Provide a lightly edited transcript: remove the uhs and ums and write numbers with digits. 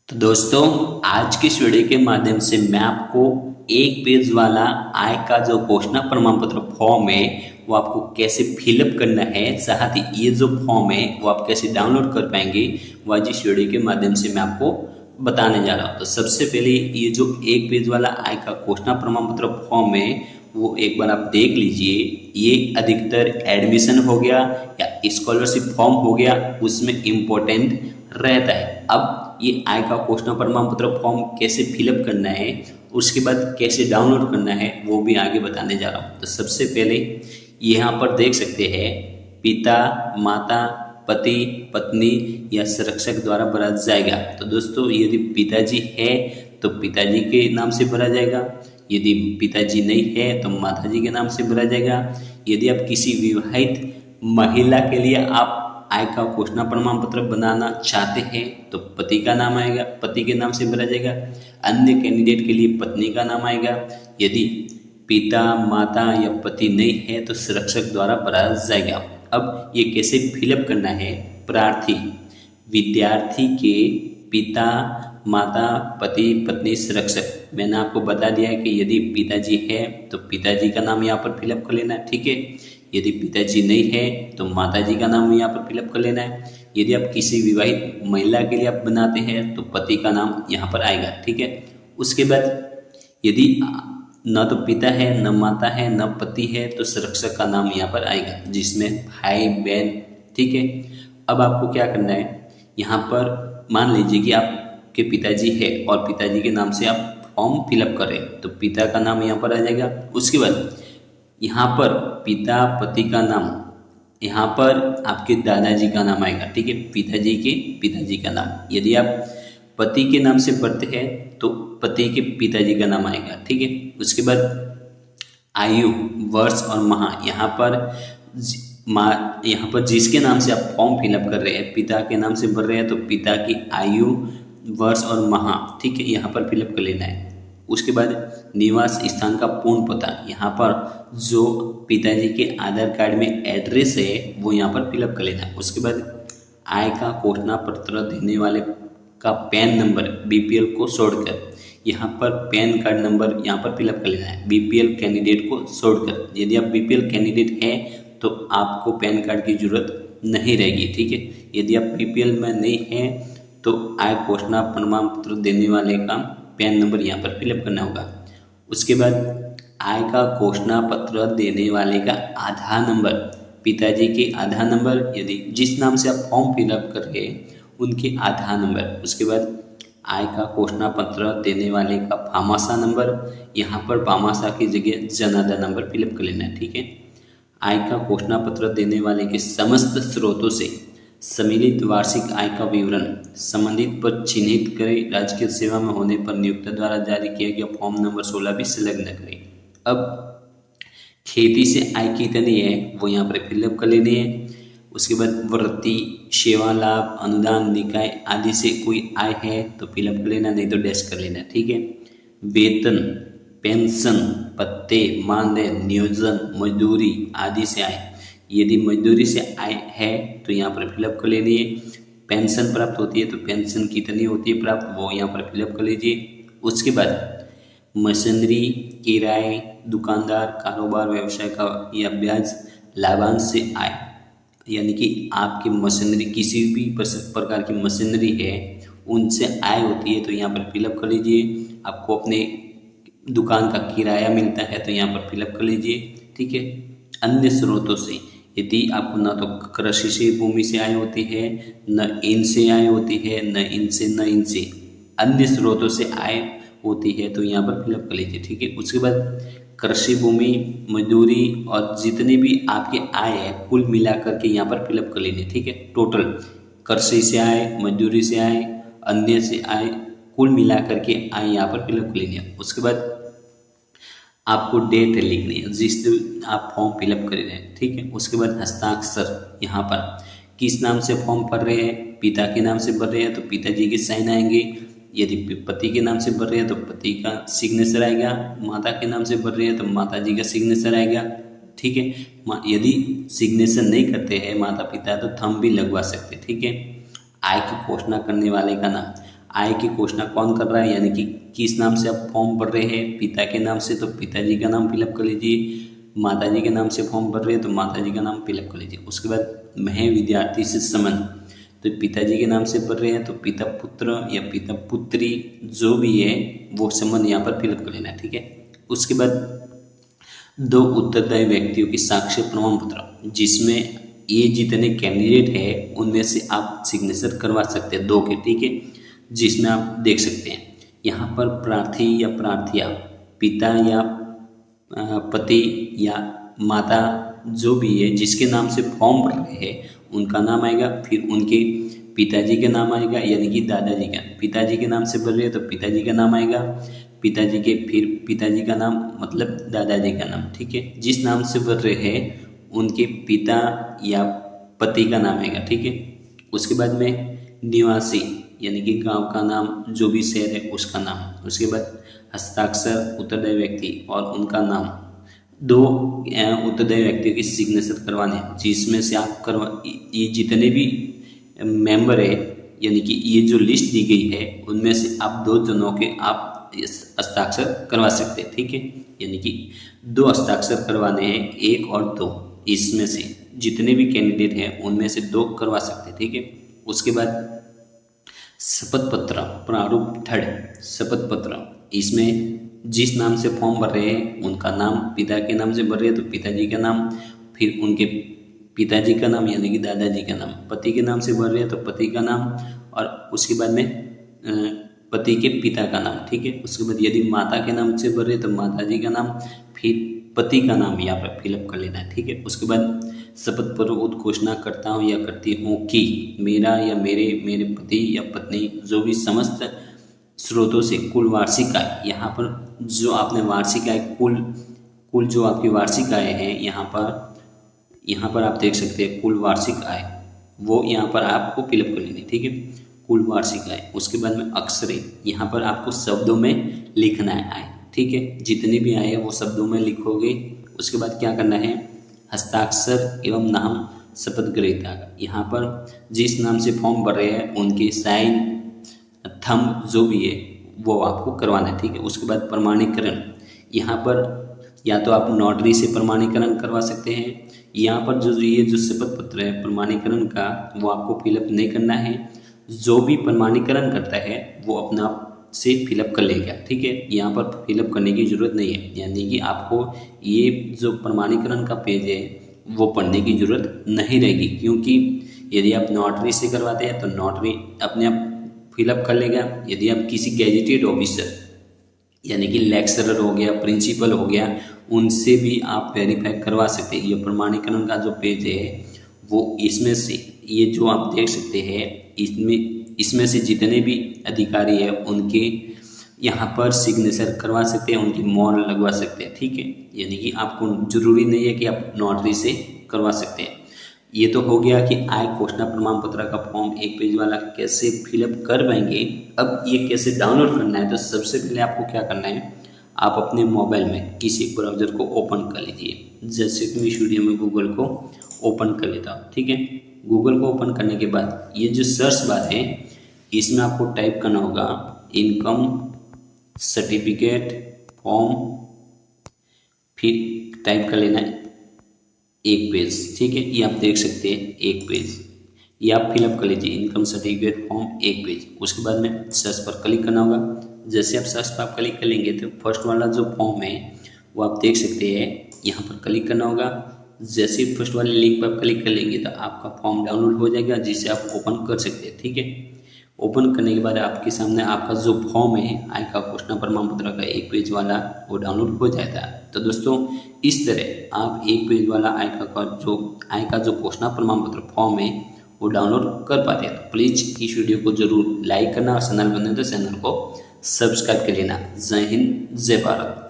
तो दोस्तों, आज की इस वीडियो के माध्यम से मैं आपको एक पेज वाला आय का जो घोषणा प्रमाण पत्र फॉर्म है वो आपको कैसे फिलअप करना है, साथ ही ये जो फॉर्म है वो आप कैसे डाउनलोड कर पाएंगे वो आज इस वीडियो के माध्यम से मैं आपको बताने जा रहा हूँ। तो सबसे पहले ये जो एक पेज वाला आय का घोषणा प्रमाण पत्र फॉर्म है वो एक बार आप देख लीजिए। ये अधिकतर एडमिशन हो गया या स्कॉलरशिप फॉर्म हो गया उसमें इम्पोर्टेंट रहता है। अब ये आय का घोषणा प्रमाण पत्र फॉर्म कैसे फिलअप करना है, उसके बाद कैसे डाउनलोड करना है वो भी आगे बताने जा रहा हूँ। तो सबसे पहले यहाँ पर देख सकते हैं पिता, माता, पति, पत्नी या संरक्षक द्वारा भरा जाएगा। तो दोस्तों, यदि पिताजी है तो पिताजी के नाम से भरा जाएगा, यदि पिताजी नहीं है तो माताजी के नाम से भरा जाएगा। यदि आप किसी विवाहित महिला के लिए आप आय का घोषणा प्रमाण पत्र बनाना चाहते हैं तो पति का नाम आएगा, पति के नाम से भरा जाएगा। अन्य कैंडिडेट के लिए पत्नी का नाम आएगा। यदि पिता, माता या पति नहीं है तो संरक्षक द्वारा भरा जाएगा। अब ये कैसे फिलअप करना है? प्रार्थी विद्यार्थी के पिता, माता, पति, पत्नी, संरक्षक। मैंने आपको बता दिया है कि यदि पिताजी है तो पिताजी का नाम यहाँ पर फिलअप कर लेना है, ठीक है। यदि पिताजी नहीं है तो माताजी का नाम यहाँ पर फिलअप कर लेना है। यदि आप किसी विवाहित महिला के लिए आप बनाते हैं तो पति का नाम यहाँ पर आएगा, ठीक है। उसके बाद यदि न तो पिता है, न माता है, न पति है तो संरक्षक का नाम यहाँ पर आएगा, जिसमें भाई, बहन, ठीक है। अब आपको क्या करना है, यहाँ पर मान लीजिए कि आपके पिताजी है और पिताजी के नाम से आप फॉर्म फिलअप करें तो पिता का नाम यहाँ पर आ जाएगा। उसके बाद यहाँ पर पिता, पति का नाम, यहाँ पर आपके दादाजी का नाम आएगा, ठीक है। पिताजी के पिताजी का नाम। यदि आप पति के नाम से भरते हैं तो पति के पिताजी का नाम आएगा, ठीक है। उसके बाद आयु, वर्ष और माह, यहाँ पर जिसके नाम से आप फॉर्म फिलअप कर रहे हैं, पिता के नाम से भर रहे हैं तो पिता की आयु, वर्ष और माह, ठीक है, यहाँ पर फिलअप कर लेना है। उसके बाद निवास स्थान का पूर्ण पता, यहाँ पर जो पिताजी के आधार कार्ड में एड्रेस है वो यहाँ पर फिलअप कर लेना है। उसके बाद आय का घोषणा पत्र देने वाले का पैन नंबर, बीपीएल को छोड़कर यहाँ पर पैन कार्ड नंबर यहाँ पर फिलअप कर लेना है, बीपीएल कैंडिडेट को छोड़कर। यदि आप बीपीएल कैंडिडेट हैं तो आपको पैन कार्ड की जरूरत नहीं रहेगी, ठीक है। यदि आप बीपीएल में नहीं हैं तो आय घोषणा प्रमाण पत्र देने वाले का पैन नंबर यहाँ पर फिलअप करना होगा। उसके बाद आय का घोषणा पत्र देने वाले का आधार नंबर, पिताजी के आधार नंबर, यदि जिस नाम से आप फॉर्म फिलअप कर रहे हैं उनके आधार नंबर। उसके बाद आय का घोषणा पत्र देने वाले का भामाशाह नंबर, यहाँ पर भामाशाह की जगह जन आधार नंबर फिलअप कर लेना है, ठीक है। आय का घोषणा पत्र देने वाले के समस्त स्रोतों से सम्मिलित वार्षिक आय का विवरण संबंधित पर चिन्हित करें। राजकीय सेवा में होने पर नियोक्ता द्वारा जारी किया गया फॉर्म नंबर 16 भी संलग्न करें। अब खेती से आय कितनी है वो यहाँ पर फिलअप कर लेनी है। उसके बाद वृत्ति, सेवा लाभ, अनुदान, निकाय आदि से कोई आय है तो फिलअप कर लेना, नहीं तो डैश कर लेना, ठीक है। वेतन, पेंशन, भत्ते, मानदेय, नियोजन, मजदूरी आदि से आय, यदि मजदूरी से आय है तो यहाँ पर फिलअप कर लेनी है। पेंशन प्राप्त होती है तो पेंशन कितनी होती है प्राप्त वो यहाँ पर फिलअप कर लीजिए। उसके बाद मशीनरी, किराए, दुकानदार, कारोबार, व्यवसाय का या ब्याज, लाभांश से आय, यानी कि आपकी मशीनरी, किसी भी प्रकार की मशीनरी है उनसे आय होती है तो यहाँ पर फिलअप कर लीजिए। आपको अपने दुकान का किराया मिलता है तो यहाँ पर फिलअप कर लीजिए, ठीक है। अन्य स्रोतों से, यदि आपको न तो कृषि से, भूमि से आय होती है, न इनसे आय होती है, न इनसे अन्य स्रोतों से आय होती है तो यहाँ पर फिलअप कर लीजिए, ठीक है। उसके बाद कृषि भूमि, मजदूरी और जितने भी आपके आय है कुल मिलाकर के यहाँ पर फिलअप कर लेने, ठीक है। टोटल कृषि से आय, मजदूरी से आय, अन्य से आय, कुल मिलाकर के आय यहाँ पर फिलअप कर लेनी है। उसके बाद आपको डेट लिखनी है जिस दिन आप फॉर्म फिलअप कर रहे हैं, ठीक है। उसके बाद हस्ताक्षर, यहाँ पर किस नाम से फॉर्म भर रहे हैं, पिता के नाम से भर रहे हैं तो पिताजी के साइन आएंगे। यदि पति के नाम से भर रहे हैं तो पति का सिग्नेचर आएगा, माता के नाम से भर रहे हैं तो माता जी का सिग्नेचर आएगा, ठीक है। यदि सिग्नेचर नहीं करते हैं माता पिता तो थंब भी लगवा सकते, ठीक है। आय की घोषणा करने वाले का नाम, आय की घोषणा कौन कर रहा है, यानी कि किस नाम से आप फॉर्म भर रहे हैं, पिता के नाम से तो पिताजी का नाम फिलअप कर लीजिए, माताजी के नाम से फॉर्म भर रहे हैं तो माताजी का नाम फिलअप कर लीजिए। उसके बाद मैं विद्यार्थी से संबंध, तो पिताजी के नाम से भर रहे हैं तो पिता पुत्र या पिता पुत्री जो भी है वो संबंध यहाँ पर फिलअप कर लेना है, ठीक है। उसके बाद 2 उत्तरदायी व्यक्तियों की साक्ष्य प्रमाण पत्र, जिसमें ये जितने कैंडिडेट है उनमें से आप सिग्नेचर करवा सकते हैं 2 के, ठीक है, जिसमें आप देख सकते हैं यहाँ पर प्रार्थी या प्रार्थिया, पिता या पति या माता जो भी है जिसके नाम से फॉर्म भर रहे हैं उनका नाम आएगा, फिर उनके पिताजी का नाम आएगा, यानी कि दादाजी का, पिताजी के नाम से भर रहे हैं तो पिताजी का नाम आएगा, पिताजी के फिर पिताजी का नाम मतलब दादाजी का नाम, ठीक है। जिस नाम से भर रहे हैं उनके पिता या पति का नाम आएगा, ठीक है। उसके बाद में निवासी यानी कि गांव का नाम, जो भी शहर है उसका नाम। उसके बाद हस्ताक्षर उत्तरदायी व्यक्ति और उनका नाम, 2 उत्तरदायी व्यक्तियों की सिग्नेचर करवाने, जिसमें से आप करवा ये जितने भी मेंबर है यानी कि ये जो लिस्ट दी गई है उनमें से आप 2 जनों के आप हस्ताक्षर करवा सकते हैं, ठीक है। यानी कि 2 हस्ताक्षर करवाने हैं, 1 और 2, इसमें से जितने भी कैंडिडेट हैं उनमें से 2 करवा सकते हैं, ठीक है। उसके बाद शपथ पत्र प्रारूप 3, शपथ पत्र, इसमें जिस नाम से फॉर्म भर रहे हैं उनका नाम, पिता के नाम से भर रहे हैं तो पिताजी का नाम, फिर उनके पिताजी का नाम यानी कि दादाजी का नाम, पति के नाम से भर रहे हैं तो पति का नाम, और उसके बाद में पति के पिता का नाम, ठीक है। उसके बाद यदि माता के नाम से भर रहे हैं तो माताजी का नाम, फिर पति का नाम यहाँ पर फिलअप कर लेना है, ठीक है। उसके बाद शपथ पर उद्घोषणा करता हूँ या करती हूँ कि मेरा या मेरे पति या पत्नी जो भी समस्त स्रोतों से कुल वार्षिक आय, यहाँ पर जो आपने वार्षिक आय कुल जो आपकी वार्षिक आय है यहाँ पर आप देख सकते हैं कुल वार्षिक आय, वो यहाँ पर आपको फिलअप कर लेनी, ठीक है, कुल वार्षिक आय। उसके बाद में अक्षरे, यहाँ पर आपको शब्दों में लिखना है आय, ठीक है, जितनी भी आय है वो शब्दों में लिखोगे। उसके बाद क्या करना है, हस्ताक्षर एवं नाम शपथ ग्रहीता, यहाँ पर जिस नाम से फॉर्म भर रहे हैं उनके साइन थंब जो भी है वो आपको करवाना है, ठीक है। उसके बाद प्रमाणीकरण, यहाँ पर या तो आप नोटरी से प्रमाणीकरण करवा सकते हैं, यहाँ पर ये जो शपथ पत्र है प्रमाणीकरण का वो आपको फिलअप नहीं करना है, जो भी प्रमाणीकरण करता है वो अपना से फिलअप कर लेगा, ठीक है। यहाँ पर फिलअप करने की ज़रूरत नहीं है, यानी कि आपको ये जो प्रमाणीकरण का पेज है वो पढ़ने की ज़रूरत नहीं रहेगी, क्योंकि यदि आप नोटरी से करवाते हैं तो नोटरी अपने आप फिलअप कर लेगा। यदि आप किसी गैजेटेड ऑफिसर यानी कि लेक्चरर हो गया, प्रिंसिपल हो गया, उनसे भी आप वेरीफाई करवा सकते हैं। ये प्रमाणीकरण का जो पेज है वो इसमें से ये जो आप देख सकते हैं इसमें से जितने भी अधिकारी है उनके यहाँ पर सिग्नेचर करवा सकते हैं, उनकी मोहर लगवा सकते हैं, ठीक है। यानी कि आपको जरूरी नहीं है कि आप नोटरी से करवा सकते हैं। ये तो हो गया कि आय घोषणा प्रमाण पत्र का फॉर्म 1 पेज वाला कैसे फिलअप कर पाएंगे। अब ये कैसे डाउनलोड करना है, तो सबसे पहले आपको क्या करना है, आप अपने मोबाइल में किसी ब्राउज़र को ओपन कर लीजिए। जैसे कि मैं स्टूडियो में गूगल को ओपन कर लेता हूँ, ठीक है। गूगल को ओपन करने के बाद ये जो सर्च बार है इसमें आपको टाइप करना होगा इनकम सर्टिफिकेट फॉर्म, फिर टाइप कर लेना है 1 पेज, ठीक है। ये आप देख सकते हैं 1 पेज, ये आप फिलअप कर लीजिए इनकम सर्टिफिकेट फॉर्म 1 पेज। उसके बाद में सर्च पर क्लिक करना होगा। जैसे आप सर्च पर क्लिक करेंगे तो फर्स्ट वाला जो फॉर्म है वो आप देख सकते हैं, यहाँ पर क्लिक करना होगा। जैसे फर्स्ट वाले लिंक पर क्लिक कर लेंगे तो आपका फॉर्म डाउनलोड हो जाएगा, जिसे आप ओपन कर सकते हैं, ठीक है। ओपन करने के बाद आपके सामने आपका जो फॉर्म है आय का घोषणा प्रमाण पत्र का 1 पेज वाला वो डाउनलोड हो जाता है। तो दोस्तों इस तरह आप 1 पेज वाला आय का जो घोषणा प्रमाण पत्र फॉर्म है वो डाउनलोड कर पाते हैं। तो प्लीज़ इस वीडियो को जरूर लाइक करना और चैनल बने तो चैनल को सब्सक्राइब कर लेना। जय हिंद, जय भारत।